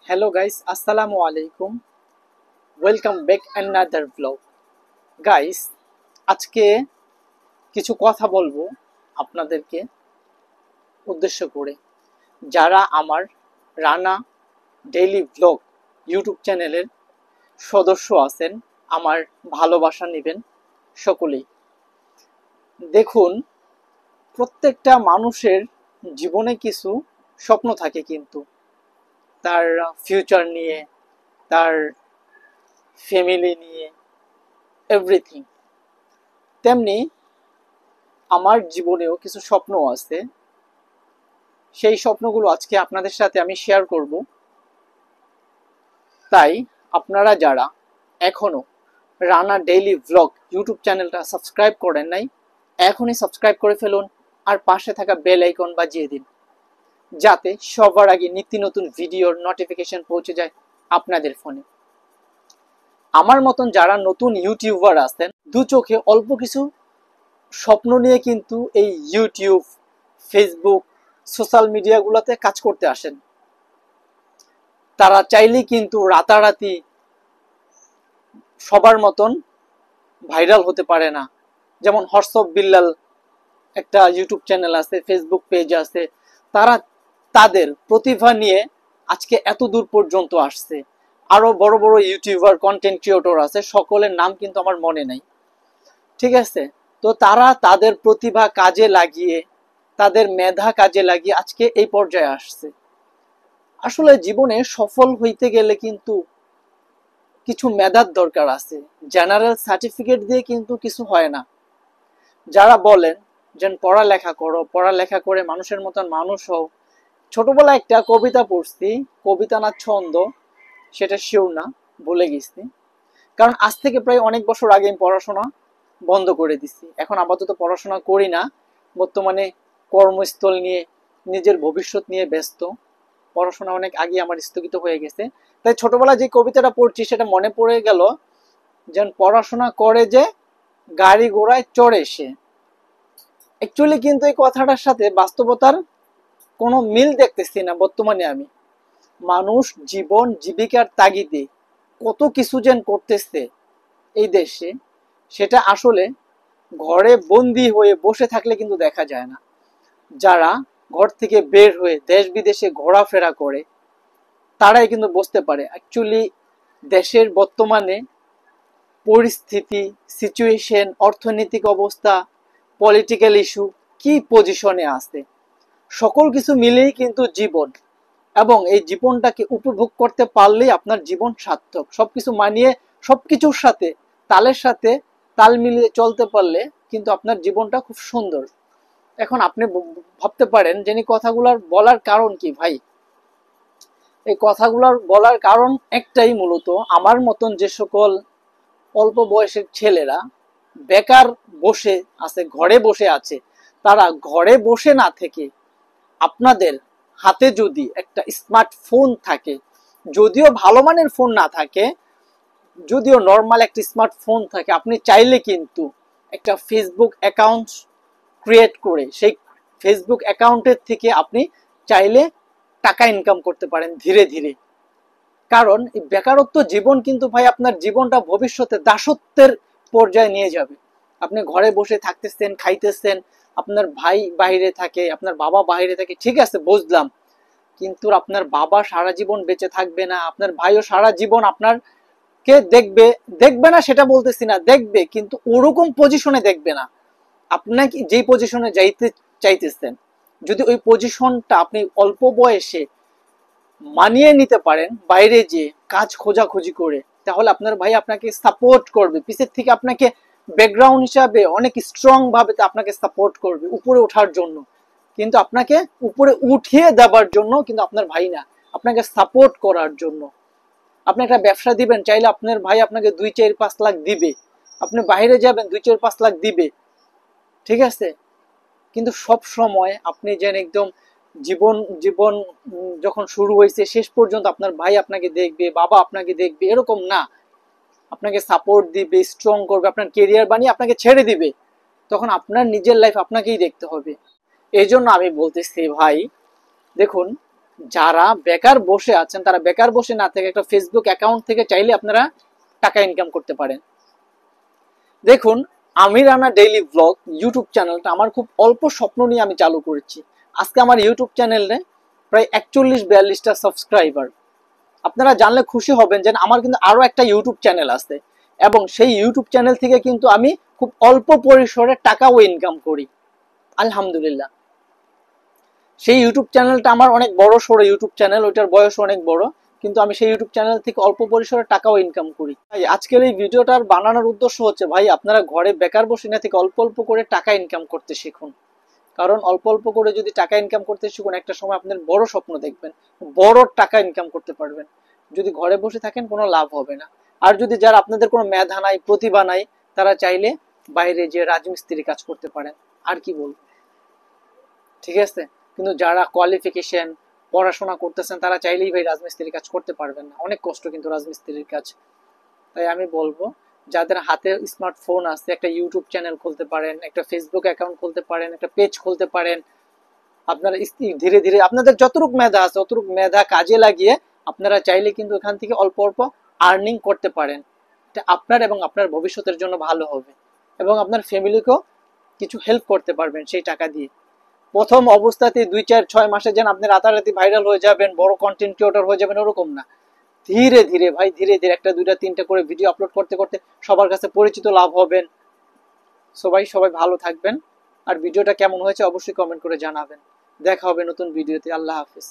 Hello guys, Assalamu alaikum. Welcome back another vlog. Guys, আজকে কিছু কথা বলবো আপনাদেরকে উদ্দেশ্য করে। যারা আমার রানা ডেইলি ভ্লগ ইউটিউব চ্যানেলের সদস্য আছেন, আমার ভালোবাসা নেবেন সকলেই। দেখুন, প্রত্যেকটা মানুষের জীবনে কিছু স্বপ্ন থাকে, কিন্তু তার ফিউচার নিয়ে, তার ফ্যামিলি নিয়ে, এভরিথিং। তেমনি আমার জীবনেও কিছু স্বপ্ন আছে, সেই স্বপ্নগুলো আজকে আপনাদের সাথে আমি শেয়ার করব। তাই আপনারা যারা এখনো রানা ডেইলি ভ্লগ ইউটিউব চ্যানেলটা সাবস্ক্রাইব করেন নাই, এখনই সাবস্ক্রাইব করে ফেলুন আর পাশে থাকা বেল আইকন বাজিয়ে দিন, যাতে সবার আগে নিত্য নতুন ভিডিওর নোটিফিকেশন পৌঁছে যায় আপনাদের ফোনে। আমার মতন যারা নতুন ইউটিউবার আছেন, দু চোখে অল্প কিছু স্বপ্ন নিয়ে কিন্তু এই ইউটিউব, ফেসবুক, সোশ্যাল মিডিয়াগুলোতে কাজ করতে আসেন। তারা চাইলেই কিন্তু রাতারাতি সবার মতন ভাইরাল হতে পারে না। যেমন হর্ষব বিল্লাল একটা ইউটিউব চ্যানেল আছে, ফেসবুক পেজ আছে, তারা তাদের প্রতিভা নিয়ে আজকে এত দূর পর্যন্ত আসছে। আরো বড় বড় ইউটিউবার, কন্টেন্ট ক্রিয়েটর আছে, সকলের নাম কিন্তু আমার মনে নাই, ঠিক আছে? তো তারা তাদের প্রতিভা কাজে লাগিয়ে, তাদের মেধা কাজে লাগিয়ে আজকে এই পর্যায়ে আসছে। আসলে জীবনে সফল হইতে গেলে কিন্তু কিছু মেধার দরকার আছে। জেনারেল সার্টিফিকেট দিয়ে কিন্তু কিছু হয় না। যারা বলেন যে পড়ালেখা করো, পড়ালেখা করে মানুষের মতন মানুষ হও, ছোটবেলায় একটা কবিতা পড়ছি, কবিতা না ছন্দ সেটা শিওর না, ভুলে গেছি। কারণ আজ থেকে প্রায় অনেক বছর আগে আমি পড়াশোনা বন্ধ করে দিছি। এখন আপাতত পড়াশোনা করি না, বর্তমানে কর্মস্থল নিয়ে, নিজের ভবিষ্যৎ নিয়ে ব্যস্ত। পড়াশোনা অনেক আগে আমার স্থগিত হয়ে গেছে। তাই ছোটবেলায় যে কবিতাটা পড়ছি সেটা মনে পড়ে গেল, যেন পড়াশোনা করে যে গাড়ি ঘোড়ায় চড়ে সে। অ্যাকচুয়ালি কিন্তু এই কথাটার সাথে বাস্তবতার কোনো মিল দেখতেছি না বর্তমানে আমি। মানুষ জীবন জীবিকার তাগিদে কত কিছু যেন করতেছে এই দেশে, সেটা আসলে ঘরে বন্দি হয়ে বসে থাকলে কিন্তু দেখা যায় না। যারা ঘর থেকে বের হয়ে দেশ বিদেশে ঘোরাফেরা করে, তারাই কিন্তু বুঝতে পারে অ্যাকচুয়ালি দেশের বর্তমানে পরিস্থিতি, সিচুয়েশন, অর্থনৈতিক অবস্থা, পলিটিক্যাল ইস্যু কি পজিশনে আছে। সকল কিছু মিলেই কিন্তু জীবন, এবং এই জীবনটাকে উপভোগ করতে পারলেই আপনার জীবন সার্থক। সবকিছু মানিয়ে, সবকিছুর সাথে তালের সাথে তাল মিলিয়ে চলতে পারলে কিন্তু আপনার জীবনটা খুব সুন্দর। এখন আপনি ভাবতে পারেন যে এই কথাগুলোর বলার কারণ কি ভাই? এই কথাগুলোর বলার কারণ একটাই, মূলত আমার মতন যে সকল অল্প বয়সের ছেলেরা বেকার বসে আছে, ঘরে বসে আছে, তারা ঘরে বসে না থেকে আপনাদের হাতে যদি একটা স্মার্টফোন থাকে, যদিও ভালো মানের ফোন না থাকে, যদিও নর্মাল একটা স্মার্টফোন থাকে, আপনি চাইলে কিন্তু একটা ফেসবুক অ্যাকাউন্ট ক্রিয়েট করে সেই ফেসবুক অ্যাকাউন্টের থেকে আপনি চাইলে টাকা ইনকাম করতে পারেন ধীরে ধীরে। কারণ এই বেকারত্ব জীবন কিন্তু ভাই আপনার জীবনটা ভবিষ্যতে দাসত্বের পর্যায়ে নিয়ে যাবে। আপনি ঘরে বসে থাকতেছেন, খাইতেছেন, আপনার ভাই বাইরে থাকে, আপনার বাবা বাইরে থাকে, ঠিক আছে বুঝলাম, কিন্তু আপনার বাবা সারা জীবন বেঁচে থাকবে না, আপনার ভাইও সারা জীবন আপনার কে দেখবে, দেখবে না সেটা বলতেছি না, দেখবে, কিন্তু ওরকম পজিশনে দেখবে না। আপনাকে যেই পজিশনে যাইতে চাইতেছেন, যদি ওই পজিশনটা আপনি অল্প বয়সে মানিয়ে নিতে পারেন, বাইরে যে কাজ খোঁজাখুঁজি করে, তাহলে আপনার ভাই আপনাকে সাপোর্ট করবে, পিছের থেকে আপনাকে ব্যাকগ্রাউন্ড হিসাবে অনেক স্ট্রং ভাবে আপনাকে সাপোর্ট করবে উপরে ওঠার জন্য। কিন্তু আপনাকে উপরে উঠিয়ে দেবার জন্য কিন্তু আপনার ভাই না, আপনাকে সাপোর্ট করার জন্য। আপনি একটা ব্যবসা দিবেন, চাইলে আপনার ভাই আপনাকে 2, 4, 5 লাখ দিবে। আপনি বাইরে যাবেন, 2, 4, 5 লাখ দিবে, ঠিক আছে? কিন্তু সব সময় আপনি যেন একদম জীবন জীবন যখন শুরু হয়েছে শেষ পর্যন্ত আপনার ভাই আপনাকে দেখবে, বাবা আপনাকে দেখবে, এরকম না। আপনাকে সাপোর্ট দিবে, স্ট্রং করবে, আপনার কেরিয়ার বানিয়ে আপনাকে ছেড়ে দিবে। তখন আপনার নিজের লাইফ আপনাকেই দেখতে হবে। এই জন্য আমি বলতেছি ভাই, দেখুন, যারা বেকার বসে আছেন তারা বেকার বসে না থেকে একটা ফেসবুক অ্যাকাউন্ট থেকে চাইলে আপনারা টাকা ইনকাম করতে পারেন। দেখুন, আমি রানা ডেইলি ব্লগ ইউটিউব চ্যানেলটা আমার খুব অল্প স্বপ্ন নিয়ে আমি চালু করেছি। আজকে আমার ইউটিউব চ্যানেলে প্রায় 41-42টা সাবস্ক্রাইবার। আপনারা জানলে খুশি হবেন যে আমার কিন্তু আরো একটা ইউটিউব চ্যানেল আছে, এবং সেই ইউটিউব চ্যানেল থেকে কিন্তু আমি খুব অল্প পরিসরে টাকাও ইনকাম করি, আলহামদুলিল্লাহ। সেই ইউটিউব চ্যানেলটা আমার অনেক বড় সড়ো ইউটিউব চ্যানেল, ওইটার বয়স অনেক বড়, কিন্তু আমি সেই ইউটিউব চ্যানেল থেকে অল্প পরিসরে টাকাও ইনকাম করি। ভাই আজকের এই ভিডিওটার বানানোর উদ্দেশ্য হচ্ছে, ভাই আপনারা ঘরে বেকার বসে না থেকে অল্প অল্প করে টাকা ইনকাম করতে শিখুন। কারণ অল্প অল্প করে যদি টাকা ইনকাম করতে শিখুন, একটা সময় আপনার বড় স্বপ্ন দেখবেন, বড় টাকা ইনকাম করতে পারবেন। যদি ঘরে বসে থাকেন কোনো লাভ হবে না। আর যদি যারা আপনাদের কোনো মেধা নাই, প্রতিভা নাই, তারা চাইলে বাইরে যে রাজমিস্ত্রি কাজ করতে পারেন। আর কি বলবো, ঠিক আছে? কিন্তু যারা কোয়ালিফিকেশন পড়াশোনা করতেছেন তারা চাইলেই ভাই রাজমিস্ত্রির কাজ করতে পারবেন না, অনেক কষ্ট কিন্তু রাজমিস্ত্রির কাজ। তাই আমি বলবো, যাদের হাতে স্মার্টফোন আছে, একটা ইউটিউব চ্যানেল খুলতে পারেন, একটা ফেসবুক অ্যাকাউন্ট খুলতে পারেন, একটা পেজ খুলতে পারেন। আপনারা ধীরে ধীরে আপনাদের যতটুকু মেধা আছে অতটুকু মেধা কাজে লাগিয়ে আপনারা চাইলে কিন্তু এখান থেকে অল্প অল্প আর্নিং করতে পারেন। এটা আপনার এবং আপনার ভবিষ্যতের জন্য ভালো হবে, এবং আপনার ফ্যামিলিকেও কিছু হেল্প করতে পারবেন সেই টাকা দিয়ে। প্রথম অবস্থাতে 2-4-6 মাসে যেন আপনি রাতারাতি ভাইরাল হয়ে যাবেন, বড় কন্টেন্ট ক্রিয়েটর হয়ে যাবেন, ওরকম না। ধীরে ধীরে ভাই, ধীরে ধীরে 1-2-3টা করে ভিডিও আপলোড করতে করতে সবার কাছে পরিচিত লাভ হবেন। সবাই ভালো থাকবেন। আর ভিডিওটা কেমন হয়েছে অবশ্যই কমেন্ট করে জানাবেন। দেখা হবে নতুন ভিডিওতে। আল্লাহ হাফিজ।